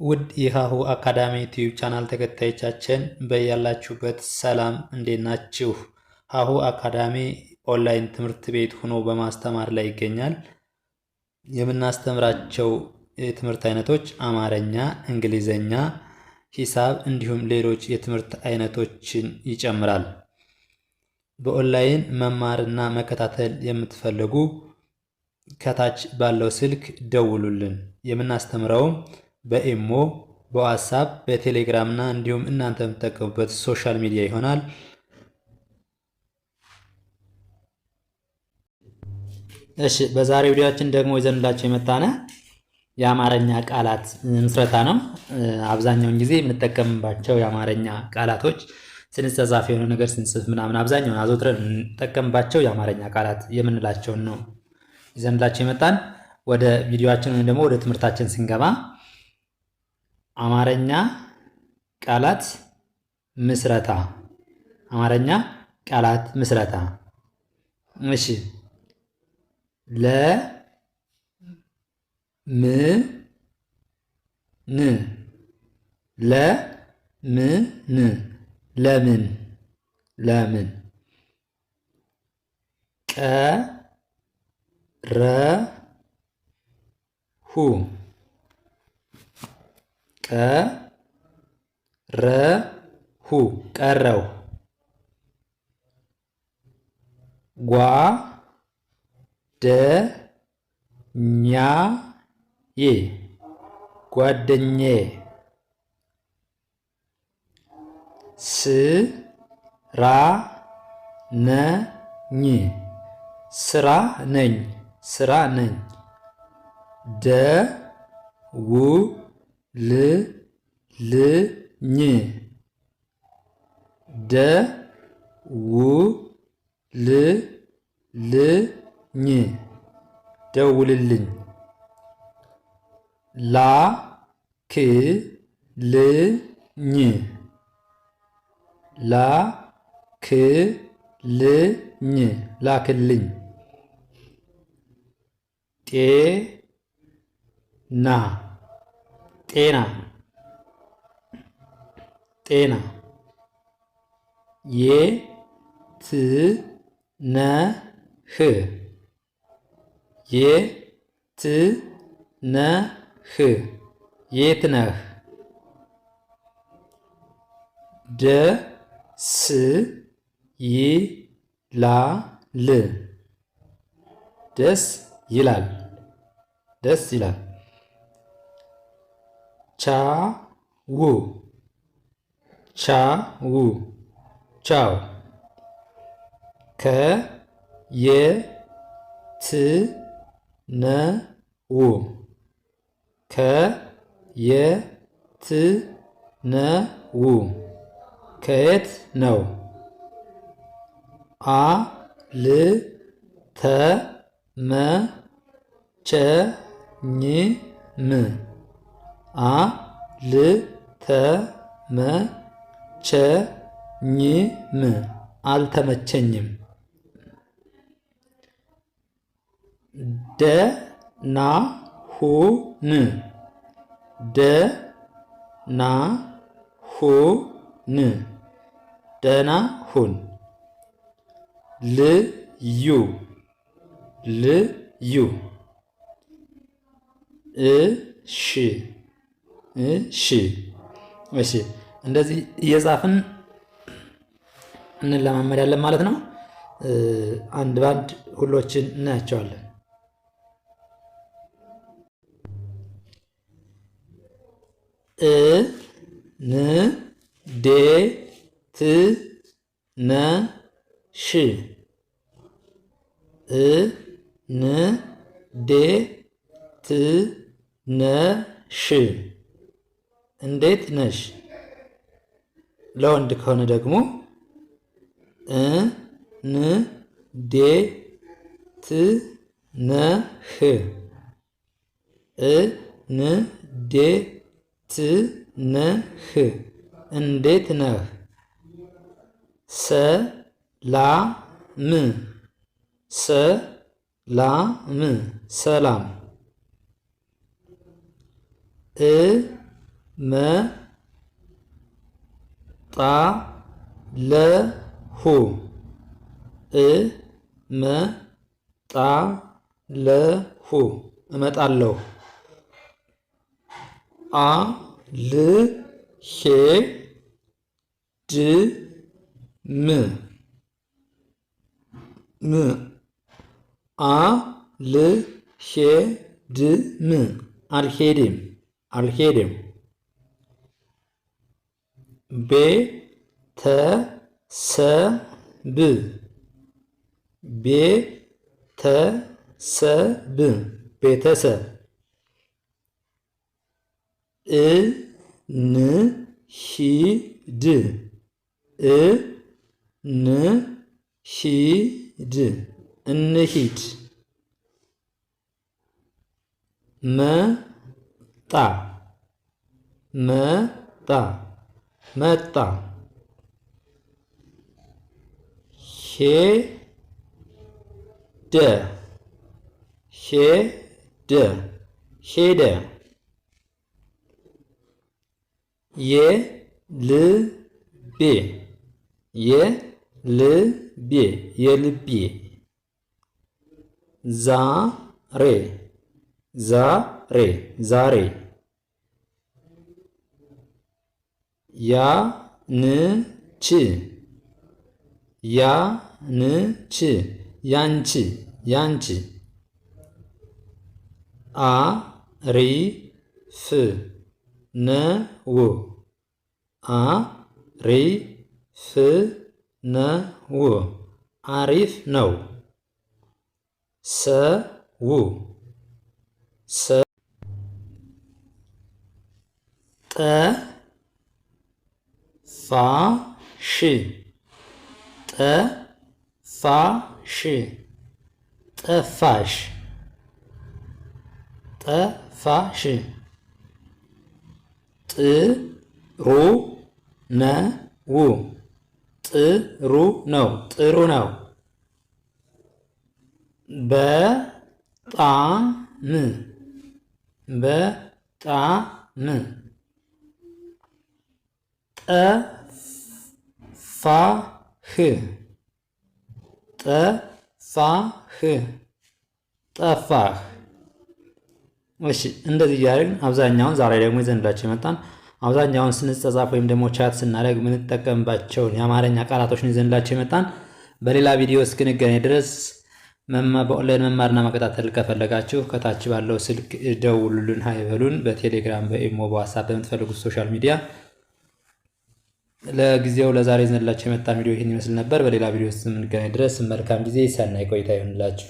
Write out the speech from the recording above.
ውድ የሃሁ አካዳሚ ዩቲዩብ ቻናል ተከታዮቻችን በያላችሁበት ሰላም እንዴት ናችሁ? ሃሁ አካዳሚ ኦንላይን ትምህርት ቤት ሆኖ በማስተማር ላይ ይገኛል። የምናስተምራቸው የትምህርት አይነቶች አማርኛ፣ እንግሊዘኛ፣ ሂሳብ እንዲሁም ሌሎች የትምህርት አይነቶችን ይጨምራል። በኦንላይን መማርና መከታተል የምትፈልጉ ከታች ባለው ስልክ ደውሉልን። የምናስተምረውም በኢሞ፣ በዋትስአፕ፣ በቴሌግራም እና እንዲሁም እናንተ የምትጠቀሙበት ሶሻል ሚዲያ ይሆናል። እሺ፣ በዛሬው ቪዲዮአችን ደግሞ ይዘንላችሁ የመጣነ የአማርኛ ቃላት ምስረታ ነው። አብዛኛውን ጊዜ የምንጠቀምባቸው የአማርኛ ቃላቶች ስንጻጻፍ የሆነ ነገር ስንጽፍ ምናምን አብዛኛውን አዘውትረን የምንጠቀምባቸው የአማርኛ ቃላት የምንላቸውን ነው ይዘንላችሁ የመጣን። ወደ ቪዲዮአችን ወይም ደግሞ ወደ ትምህርታችን ስንገባ አማርኛ ቃላት ምስረታ። አማርኛ ቃላት ምስረታ። እሺ፣ ለ ም ን ለ ም ን ለምን ለምን። ቀ ረ ሁ ቀረሁ ቀረው። ጓደኛዬ ጓደኛዬ። ስራ ነኝ ስራ ነኝ ስራ ነኝ። ደውልልኝ ደውልልኝ ደውልልኝ። ላክልኝ ላክልኝ ላክልኝ። ጤና ጤና ጤና። የት ነህ የት ነህ የት ነህ። ደስ ይላል ደስ ይላል ደስ ይላል። ቻው ቻው ቻው። ከየት ነው ከየት ነው ከየት ነው። አልተመቸኝም አልተመቸኝም አልተመቸኝም። ደህና ሁን ደህና ሁን ደህና ሁን። ልዩ ልዩ። እሺ እሺ እሺ። እንደዚህ እየጻፍን እንለማመዳለን ማለት ነው። አንድ ባንድ ሁሎችን እናያቸዋለን። እንዴት ነሽ እንዴት ነሽ እንዴት ነሽ። ለወንድ ከሆነ ደግሞ እንዴት ነህ እንዴት ነህ እንዴት ነህ። ሰላም ሰላም ሰላም። እመጣለሁ እመጣለሁ አልሄድም አልሄድም ቤተሰብ ቤተሰብ እንሂድ እንሂድ መጣ ሄደ የልቤ ዛሬ ያንቺ ያንቺ አሪፍ ነው ሰው ጠፋሽ ጥሩ ነው በጣም ጠፋህ እሺ እንደዚህ እያደረግን አብዛኛውን ዛሬ ደግሞ ይዘንላችሁ የመጣን አብዛኛውን ስንጻጻፍ ወይም ደግሞ ቻት ስናደርግ የምንጠቀምባቸውን የአማርኛ ቃላቶችን ይዘንላችሁ የመጣን በሌላ ቪዲዮ እስክንገናኝ ድረስ በኦንላይን መማርና መከታተል ከፈለጋችሁ ከታች ባለው ስልክ ደውሉልን፣ ሃይ በሉን። በቴሌግራም፣ በኢሞ፣ በዋትስአፕ በምትፈልጉት ሶሻል ሚዲያ። ለጊዜው ለዛሬ ይዘንላችሁ የመጣን ቪዲዮ ይህን ይመስል ነበር። በሌላ ቪዲዮ እስክንገናኝ ድረስ መልካም ጊዜ፣ ሰናይ ቆይታ ይሁንላችሁ።